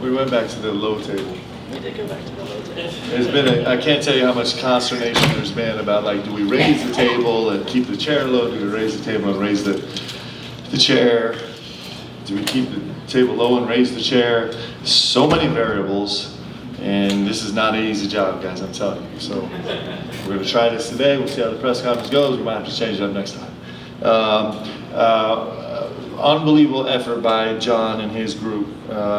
We went back to the low table. We did go back to the low table. There's been I can't tell you how much consternation there's been about, like, do we raise the table and keep the chair low? Do we raise the table and raise the chair? Do we keep the table low and raise the chair? So many variables, and this is not an easy job, guys, I'm telling you. So we're going to try this today. We'll see how the press conference goes. We might have to change it up next time. Unbelievable effort by John and his group.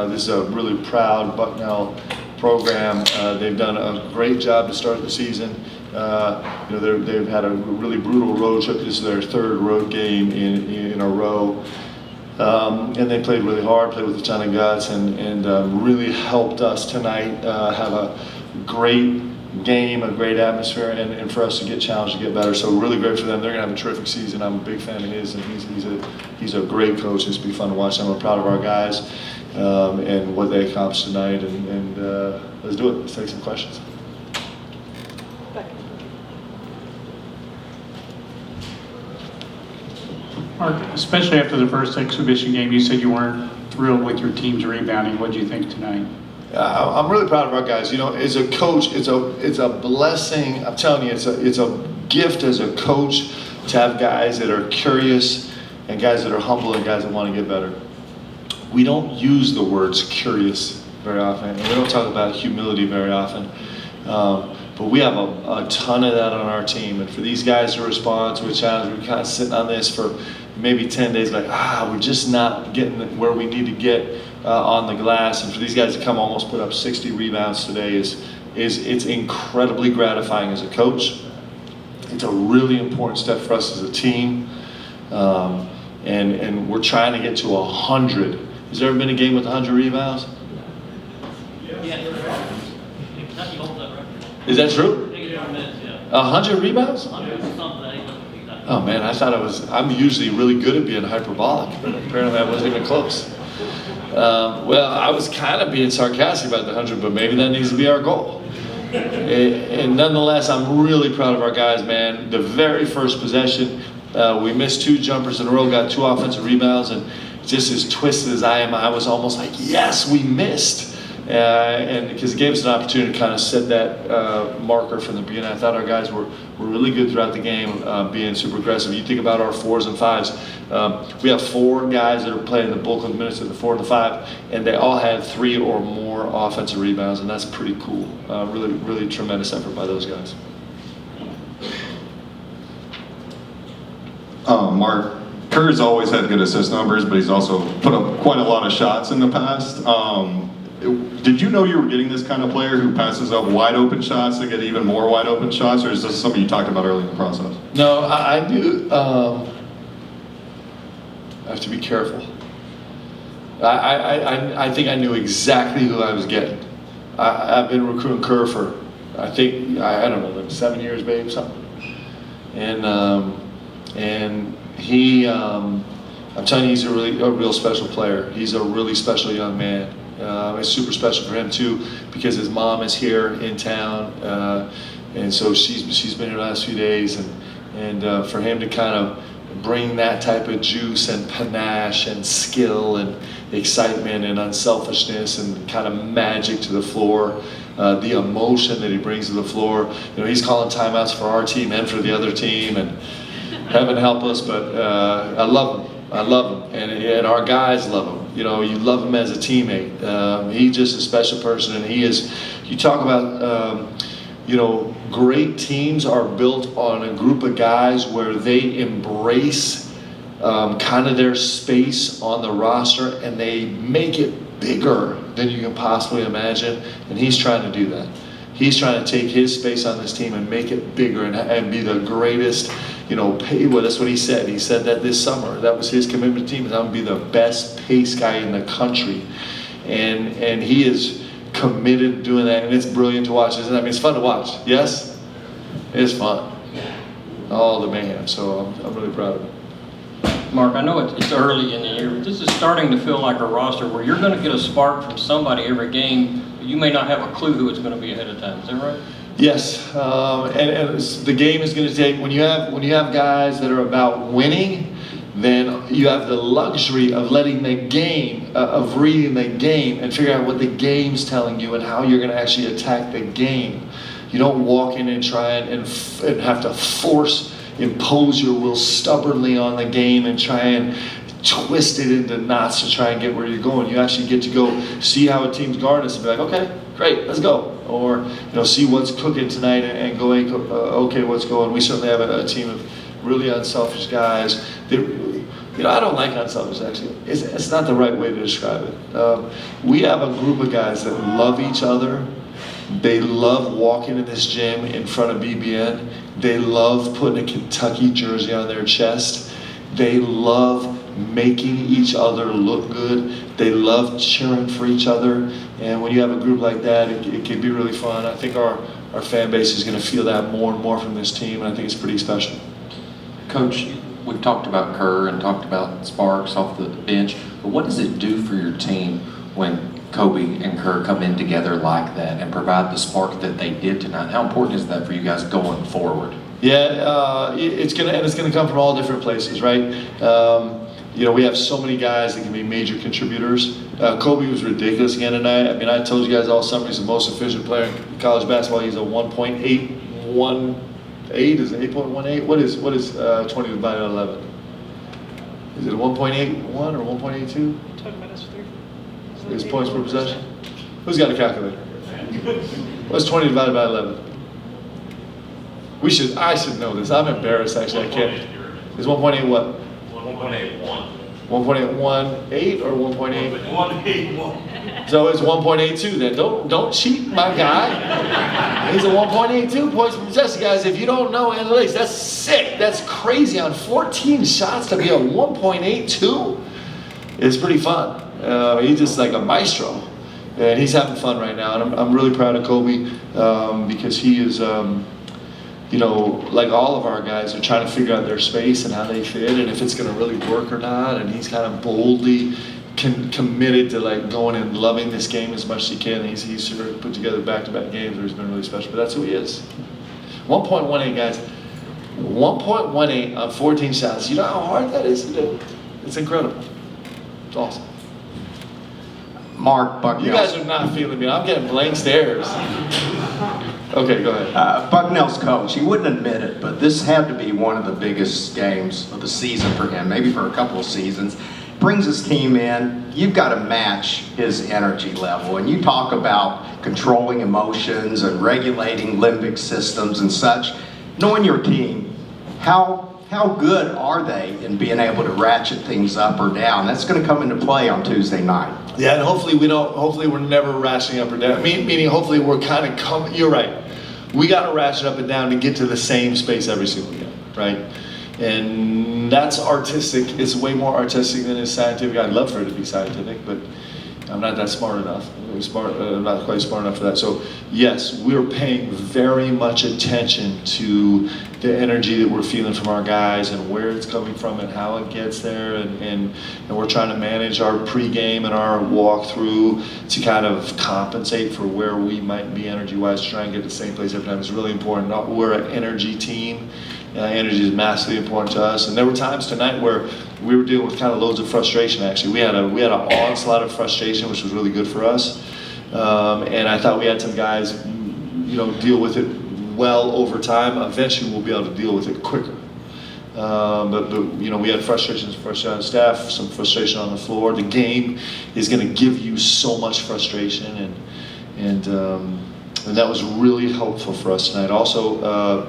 This is a really proud Bucknell program. They've done a great job to start the season. They've had a really brutal road trip. This is their third road game in a row. And they played really hard, played with a ton of guts, and really helped us tonight have a great game, a great atmosphere, and for us to get challenged to get better. So really great for them. They're gonna have a terrific season. I'm a big fan of his, and he's a great coach. It's been fun to watch them. We're proud of our guys and what they accomplished tonight. And let's do it. Let's take some questions. Mark, especially after the first exhibition game, you said you weren't thrilled with your team's rebounding. What do you think tonight? I'm really proud of our guys. You know, as a coach, it's a blessing. I'm telling you, it's a gift as a coach to have guys that are curious and guys that are humble and guys that want to get better. We don't use the words curious very often, and we don't talk about humility very often. But we have a ton of that on our team, and for these guys to respond to a challenge, we're kind of sitting on this for maybe 10 days, like, we're just not getting where we need to get on the glass. And for these guys to come almost put up 60 rebounds today it's incredibly gratifying as a coach. It's a really important step for us as a team, and we're trying to get to 100. Has there ever been a game with 100 rebounds? Is that true? 100 rebounds? Oh man, I thought I'm usually really good at being hyperbolic, but apparently I wasn't even close. Well, I was kind of being sarcastic about the 100, but maybe that needs to be our goal. And nonetheless, I'm really proud of our guys, man. The very first possession, we missed 2 jumpers in a row, got 2 offensive rebounds, and just as twisted as I am, I was almost like, yes, we missed. And because it gave us an opportunity to kind of set that marker from the beginning. I thought our guys were really good throughout the game, being super aggressive. You think about our 4s and 5s. We have 4 guys that are playing the bulk of the minutes at the 4 and the 5, and they all had 3 or more offensive rebounds, and that's pretty cool. Really, really tremendous effort by those guys. Mark, Kerr's always had good assist numbers, but he's also put up quite a lot of shots in the past. Did you know you were getting this kind of player who passes up wide open shots to get even more wide open shots, or is this something you talked about early in the process? No, I knew. I have to be careful. I think I knew exactly who I was getting. I've been recruiting Kerr for, I think, I don't know, like 7 years, babe, something. And he, I'm telling you, he's a real special player. He's a really special young man. It's super special for him too, because his mom is here in town, and so she's been here the last few days, and for him to kind of bring that type of juice and panache and skill and excitement and unselfishness and kind of magic to the floor, the emotion that he brings to the floor. You know, he's calling timeouts for our team and for the other team, and heaven help us, but I love him. I love him, and our guys love him. You know, you love him as a teammate. He's just a special person, and he is. You talk about, you know, great teams are built on a group of guys where they embrace kind of their space on the roster, and they make it bigger than you can possibly imagine. And he's trying to do that. He's trying to take his space on this team and make it bigger and be the greatest. You know, well, that's what he said. He said that this summer. That was his commitment to the team. I'm going to be the best pace guy in the country. And he is committed to doing that. And it's brilliant to watch, isn't it? I mean, it's fun to watch. Yes? It's fun. All the mayhem. So I'm really proud of it. Mark, I know it's early in the year, but this is starting to feel like a roster where you're going to get a spark from somebody every game. You may not have a clue who it's going to be ahead of time. Is that right? Yes, and the game is going to take, when you have guys that are about winning, then you have the luxury of letting the game, of reading the game and figuring out what the game's telling you and how you're going to actually attack the game. You don't walk in and try and have to impose your will stubbornly on the game and try and twist it into knots to try and get where you're going. You actually get to go see how a team's guarding us and be like, okay, great, let's go. Or see what's cooking tonight and go, okay, what's going. We certainly have a team of really unselfish guys. I don't like unselfish, actually. It's not the right way to describe it. We have a group of guys that love each other. They love walking in this gym in front of BBN. They love putting a Kentucky jersey on their chest. They love making each other look good. They love cheering for each other. And when you have a group like that, it can be really fun. I think our fan base is going to feel that more and more from this team, and I think it's pretty special. Coach, we've talked about Kerr and talked about sparks off the bench, but what does it do for your team when Kobe and Kerr come in together like that and provide the spark that they did tonight? How important is that for you guys going forward? Yeah, it's gonna come from all different places, right? We have so many guys that can be major contributors. Kobe was ridiculous again tonight. I mean, I told you guys all summer he's the most efficient player in college basketball. He's a 1.818. Is it 8.18? What is 20 divided by 11? Is it a 1.81 or 1.82? Talking about us three. His points per possession? Who's got a calculator? What's 20 divided by 11? I should know this. I'm embarrassed, actually. I can't. Is 1.8 what? 1.81. 1.18 or 1.8? 1.81. So it's 1.82 then. Don't cheat, my guy. He's a 1.82 points per possession, guys. If you don't know analytics, that's sick. That's crazy. On 14 shots to be a 1.82 is pretty fun. He's just like a maestro, and he's having fun right now. And I'm really proud of Kobe because he is, like all of our guys are trying to figure out their space and how they fit and if it's going to really work or not. And he's kind of boldly committed to like going and loving this game as much as he can. He's sort of put together back-to-back games where he's been really special. But that's who he is. 1.18, guys. 1.18 on 14 shots. You know how hard that is to do? It's incredible. It's awesome. Mark Bucknell. You guys are not feeling me. I'm getting blank stares. Okay, go ahead. Bucknell's coach, he wouldn't admit it, but this had to be one of the biggest games of the season for him, maybe for a couple of seasons. Brings his team in, you've got to match his energy level, and you talk about controlling emotions and regulating limbic systems and such. Knowing your team, how good are they in being able to ratchet things up or down? That's going to come into play on Tuesday night. Yeah, and hopefully we're never ratcheting up or down. Meaning hopefully we're kind of coming, you're right. We got to ratchet up and down to get to the same space every single game, right? And that's artistic. It's way more artistic than it's scientific. I'd love for it to be scientific, but I'm not that smart enough. I'm not quite smart enough for that. So yes, we're paying very much attention to the energy that we're feeling from our guys and where it's coming from and how it gets there. And we're trying to manage our pregame and our walkthrough to kind of compensate for where we might be energy-wise, to try and get to the same place every time. It's really important. We're an energy team. Energy is massively important to us. And there were times tonight where we were dealing with kind of loads of frustration, actually. We had an onslaught of frustration, which was really good for us. And I thought we had some guys, deal with it well over time. Eventually we'll be able to deal with it quicker. But we had frustration on staff, some frustration on the floor. The game is going to give you so much frustration, and that was really helpful for us tonight. Also,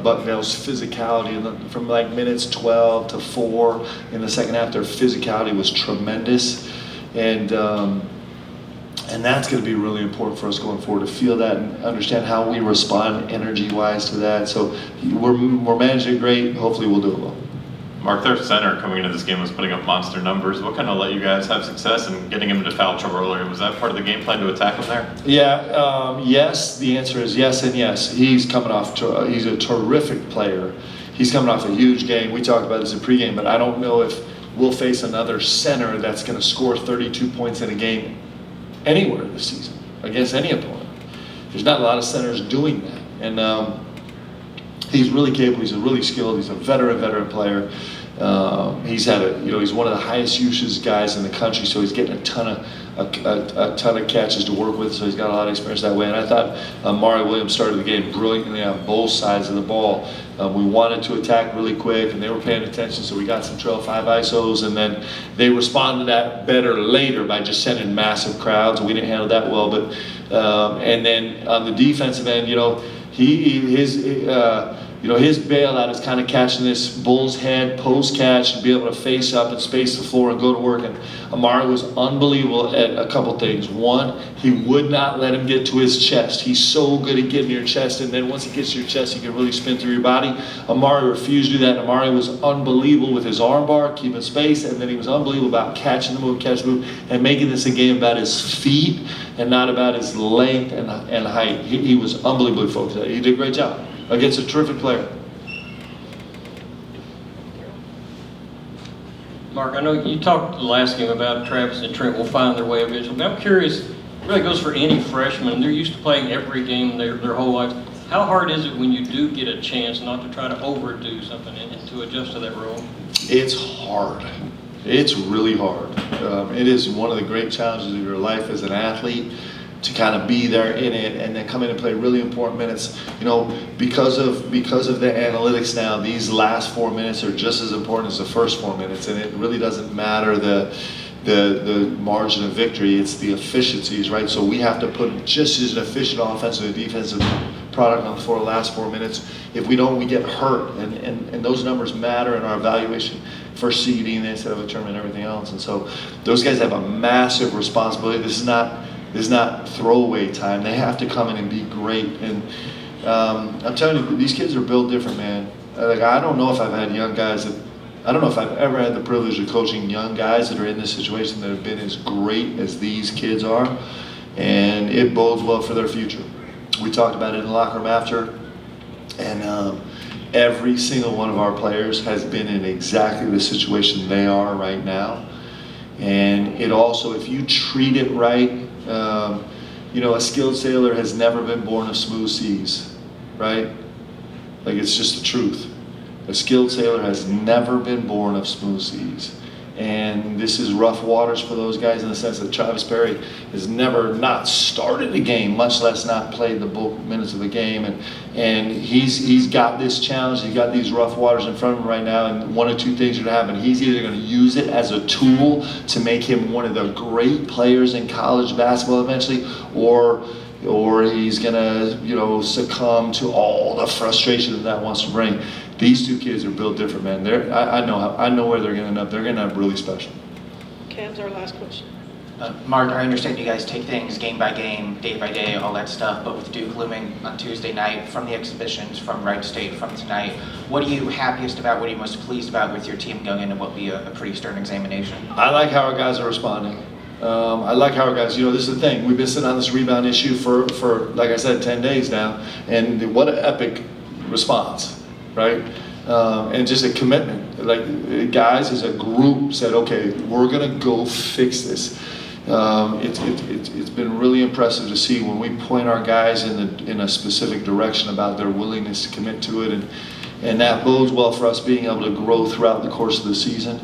Bucknell's physicality from like minutes 12 to 4 in the second half, their physicality was tremendous, and that's going to be really important for us going forward, to feel that and understand how we respond energy-wise to that. So we're managing it great. Hopefully we'll do it well. Mark, their center coming into this game was putting up monster numbers. What kind of let you guys have success in getting him into foul trouble earlier? Was that part of the game plan to attack him there? Yeah, yes. The answer is yes and yes. He's coming off, he's a terrific player. He's coming off a huge game. We talked about this in pregame, but I don't know if we'll face another center that's going to score 32 points in a game anywhere this season against any opponent. There's not a lot of centers doing that. And he's really capable. He's a really skilled. He's a veteran player. He's had he's one of the highest usage guys in the country, so he's getting a ton of catches to work with, so he's got a lot of experience that way. And I thought Mario Williams started the game brilliantly on both sides of the ball. We wanted to attack really quick, and they were paying attention, so we got some trail 5 ISOs, and then they responded to that better later by just sending massive crowds. We didn't handle that well, but and then on the defensive end, his bailout is kind of catching this bull's head post catch and be able to face up and space the floor and go to work. And Amari was unbelievable at a couple things. One, he would not let him get to his chest. He's so good at getting to your chest, and then once he gets to your chest, he can really spin through your body. Amari refused to do that. Amari was unbelievable with his arm bar, keeping space, and then he was unbelievable about catching the move, and making this a game about his feet and not about his length and height. He was unbelievably focused. He did a great job against a terrific player. Mark, I know you talked the last game about Travis and Trent will find their way eventually. But I'm curious, it really goes for any freshman. They're used to playing every game their whole lives. How hard is it when you do get a chance not to try to overdo something and to adjust to that role? It's hard. It's really hard. It is one of the great challenges of your life as an athlete, to kind of be there in it and then come in and play really important minutes. Because of the analytics now, these last 4 minutes are just as important as the first 4 minutes, and it really doesn't matter the margin of victory, it's the efficiencies, right? So we have to put just as an efficient offensive and defensive product on the last 4 minutes. If we don't, we get hurt, and those numbers matter in our evaluation for seeding instead of a tournament and everything else. And so those guys have a massive responsibility. This is not throwaway time. They have to come in and be great. And I'm telling you, these kids are built different, man. I don't know if I've had young guys I don't know if I've ever had the privilege of coaching young guys that are in this situation that have been as great as these kids are. And it bodes well for their future. We talked about it in the locker room after. And every single one of our players has been in exactly the situation they are right now. And it also, if you treat it right, a skilled sailor has never been born of smooth seas, right? Like, it's just the truth. A skilled sailor has never been born of smooth seas. And this is rough waters for those guys in the sense that Travis Perry has never not started a game, much less not played the bulk minutes of a game. And he's got this challenge, he's got these rough waters in front of him right now, and one of two things are going to happen. He's either going to use it as a tool to make him one of the great players in college basketball eventually, or he's going to, succumb to all the frustration that wants to bring. These two kids are built different, man. I know where they're going to end up. They're going to end up really special. Cam's our last question. Mark, I understand you guys take things game by game, day by day, all that stuff, but with Duke looming on Tuesday night, from the exhibitions, from Wright State, from tonight, what are you happiest about, what are you most pleased about with your team going into what will be a pretty stern examination? I like how our guys are responding. I like how our guys, this is the thing, we've been sitting on this rebound issue for like I said, 10 days now, and what an epic response. Right? And just a commitment. Like, guys as a group said, okay, we're gonna go fix this. It's been really impressive to see when we point our guys in a specific direction about their willingness to commit to it, and that bodes well for us being able to grow throughout the course of the season.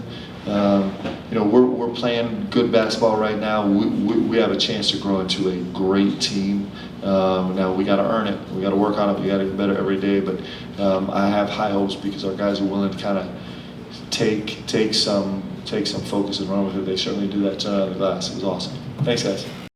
We're playing good basketball right now. We have a chance to grow into a great team. Now we got to earn it. We got to work on it. We got to get better every day. But I have high hopes because our guys are willing to kind of take some focus and run with it. They certainly do that tonight on the glass. It was awesome. Thanks, guys.